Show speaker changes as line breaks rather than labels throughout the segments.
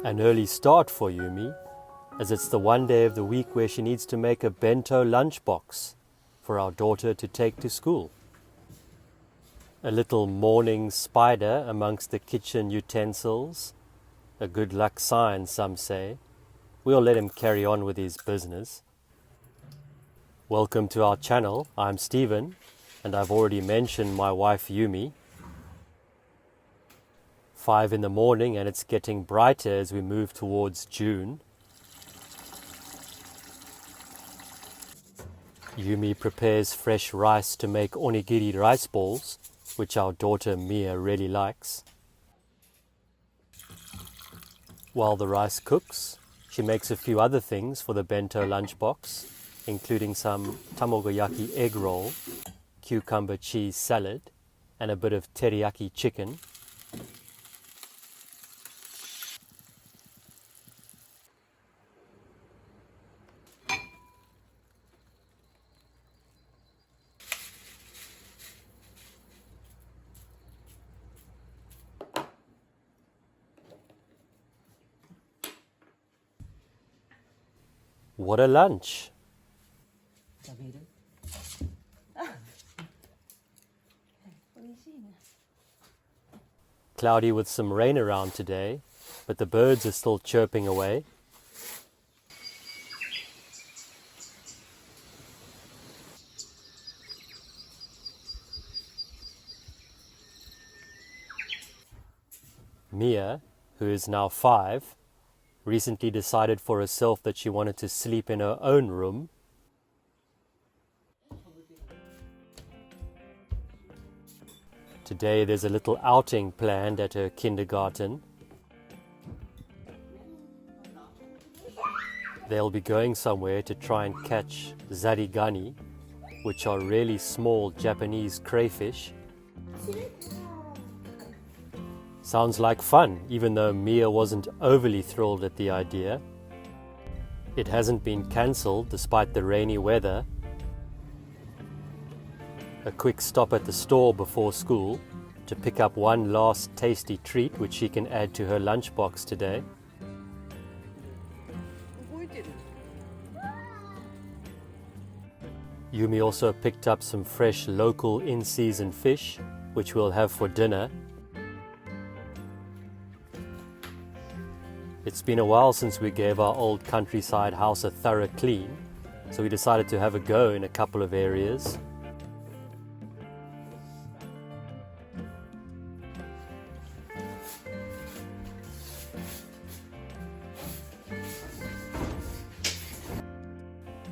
An early start for Yumi, as it's the one day of the week where she needs to make a bento lunchbox for our daughter to take to school. A little morning spider amongst the kitchen utensils, a good luck sign, some say. We'll let him carry on with his business. Welcome to our channel. I'm Stephen, and I've already mentioned my wife Yumi. 5 in the morning, and it's getting brighter as we move towards June. Yumi prepares fresh rice to make onigiri rice balls, which our daughter Mia really likes. While the rice cooks, she makes a few other things for the bento lunchbox, including some tamagoyaki egg roll, cucumber cheese salad, and a bit of teriyaki chicken. What a lunch! Cloudy with some rain around today, but the birds are still chirping away. Mia, who is now 5, recently decided for herself that she wanted to sleep in her own room. Today there's a little outing planned at her kindergarten. They'll be going somewhere to try and catch Zarigani, which are really small Japanese crayfish. Sounds like fun, even though Mia wasn't overly thrilled at the idea. It hasn't been cancelled despite the rainy weather. A quick stop at the store before school to pick up one last tasty treat which she can add to her lunchbox today. Yumi also picked up some fresh local in-season fish, which we'll have for dinner. It's been a while since we gave our old countryside house a thorough clean, so we decided to have a go in a couple of areas.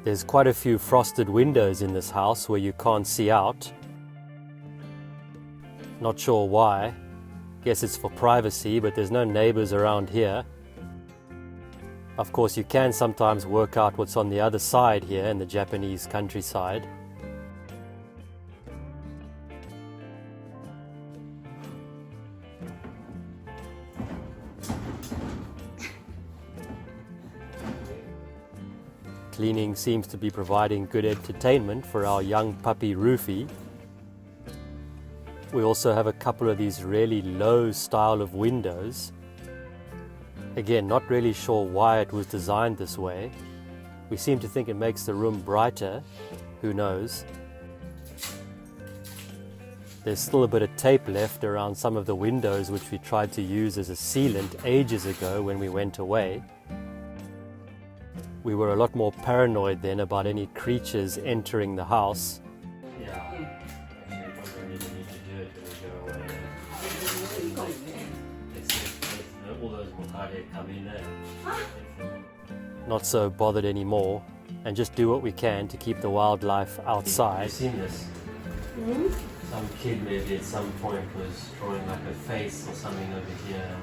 There's quite a few frosted windows in this house where you can't see out. Not sure why. Guess it's for privacy, but there's no neighbors around here. Of course, you can sometimes work out what's on the other side here in the Japanese countryside. Cleaning seems to be providing good entertainment for our young puppy Rufy. We also have a couple of these really low style of windows. Again, not really sure why it was designed this way. We seem to think it makes the room brighter. Who knows? There's still a bit of tape left around some of the windows which we tried to use as a sealant ages ago when we went away. We were a lot more paranoid then about any creatures entering the house. Not so bothered anymore, and just do what we can to keep the wildlife outside. Have you seen this? Some kid maybe at some point was drawing like a face or something over here.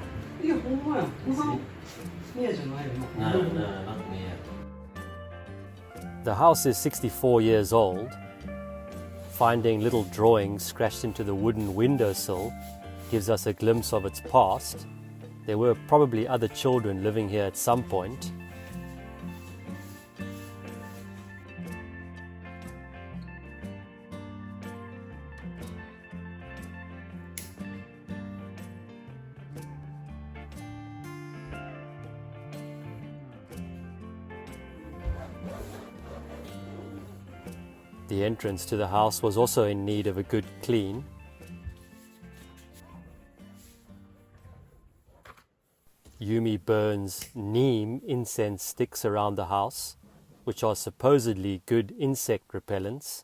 No, not Mia. The house is 64 years old. Finding little drawings scratched into the wooden windowsill gives us a glimpse of its past. There were probably other children living here at some point. The entrance to the house was also in need of a good clean. Yumi burns neem incense sticks around the house, which are supposedly good insect repellents.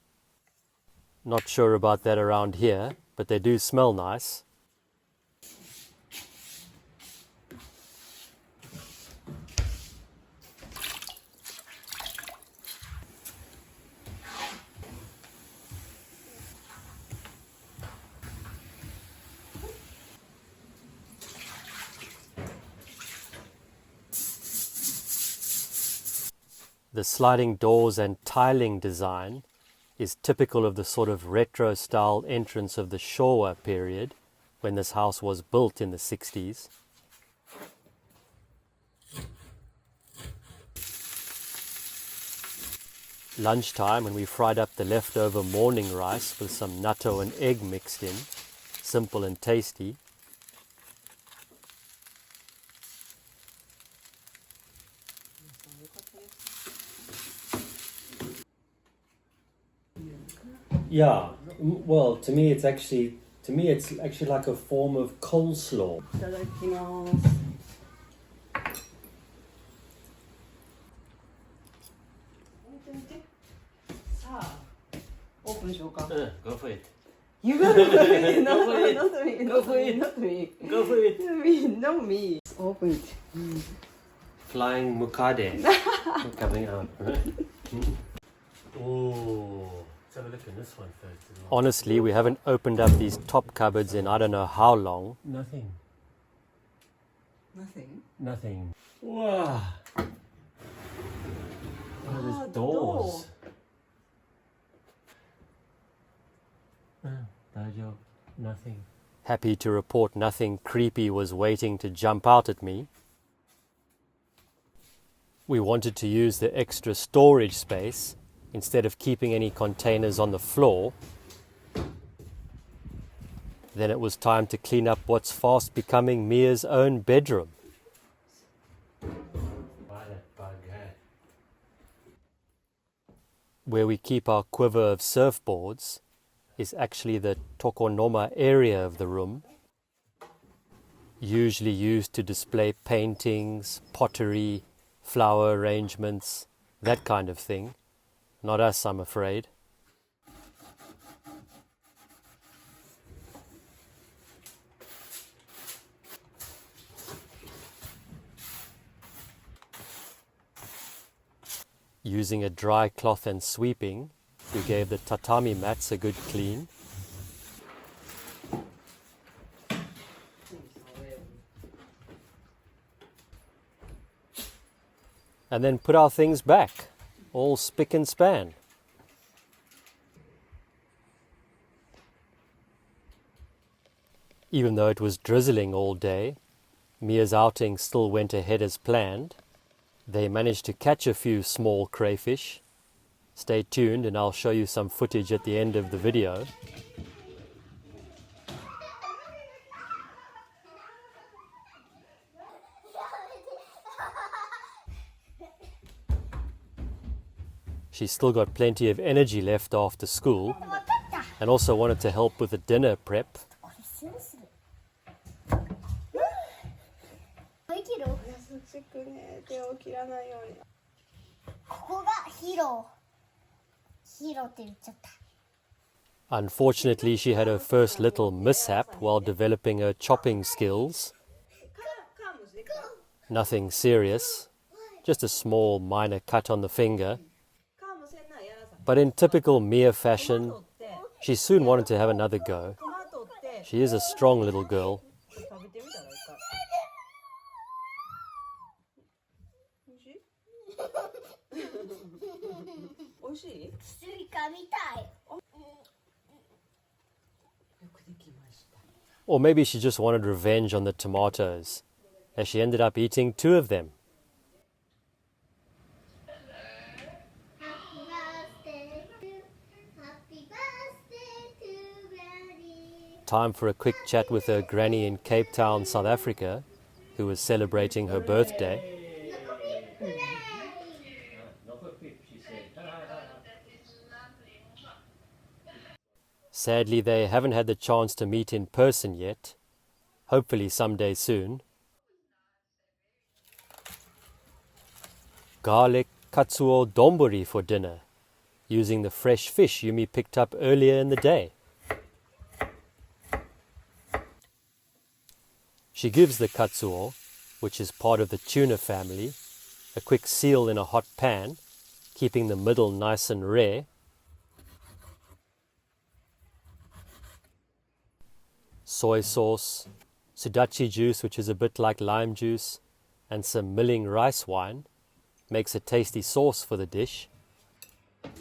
Not sure about that around here, but they do smell nice. The sliding doors and tiling design is typical of the sort of retro-style entrance of the Showa period, when this house was built in the 60s. Lunchtime, when we fried up the leftover morning rice with some natto and egg mixed in, simple and tasty. Yeah, well, to me it's actually like a form of coleslaw.
いただきます。さあ、オープンしようか。
Go for it.
You go for it.
Go for it.
Not me.
Go for it.
Not me.
Go for it.
Not me. Open it.
Flying mukade coming out. Oh. Let's have a look in this one first. Honestly, we haven't opened up these top cupboards in I don't know how long. Nothing.
Nothing.
Nothing. Wow. What are these doors? Nothing. Happy to report nothing creepy was waiting to jump out at me. We wanted to use the extra storage space instead of keeping any containers on the floor. Then it was time to clean up what's fast becoming Mia's own bedroom. Where we keep our quiver of surfboards is actually the tokonoma area of the room, usually used to display paintings, pottery, flower arrangements, that kind of thing. Not us, I'm afraid. Using a dry cloth and sweeping, we gave the tatami mats a good clean. And then put our things back, all spick and span. Even though it was drizzling all day, Mia's outing still went ahead as planned. They managed to catch a few small crayfish. Stay tuned and I'll show you some footage at the end of the video. She's still got plenty of energy left after school and also wanted to help with the dinner prep. Unfortunately, she had her first little mishap while developing her chopping skills. Nothing serious, just a small minor cut on the finger. But in typical Mia fashion, she soon wanted to have another go. She is a strong little girl. Or maybe she just wanted revenge on the tomatoes, as she ended up eating 2 of them. Time for a quick chat with her granny in Cape Town, South Africa, who was celebrating her birthday. Sadly, they haven't had the chance to meet in person yet. Hopefully someday soon. Garlic katsuo donburi for dinner, using the fresh fish Yumi picked up earlier in the day. She gives the katsuo, which is part of the tuna family, a quick seal in a hot pan, keeping the middle nice and rare. Soy sauce, sudachi juice, which is a bit like lime juice, and some milling rice wine makes a tasty sauce for the dish.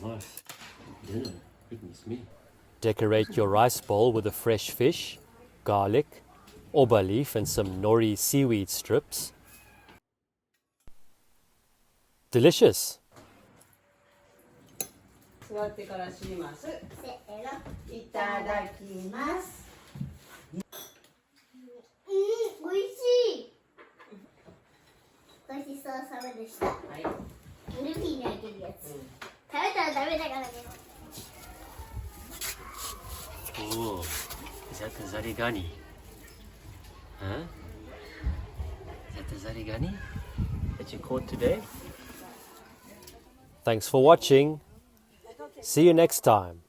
Nice dinner, goodness me. Decorate your rice bowl with a fresh fish, garlic, oba leaf and some nori seaweed strips. Delicious!
座ってからします。せーの、いただきます。
美味しい。ごちそうさまでした。
はい。
ルフィにあげるやつ。食べたらダメだからね。
Oh, is that the Zarigani? Huh? Is that the Zarigani that you caught today? Thanks for watching. See you next time.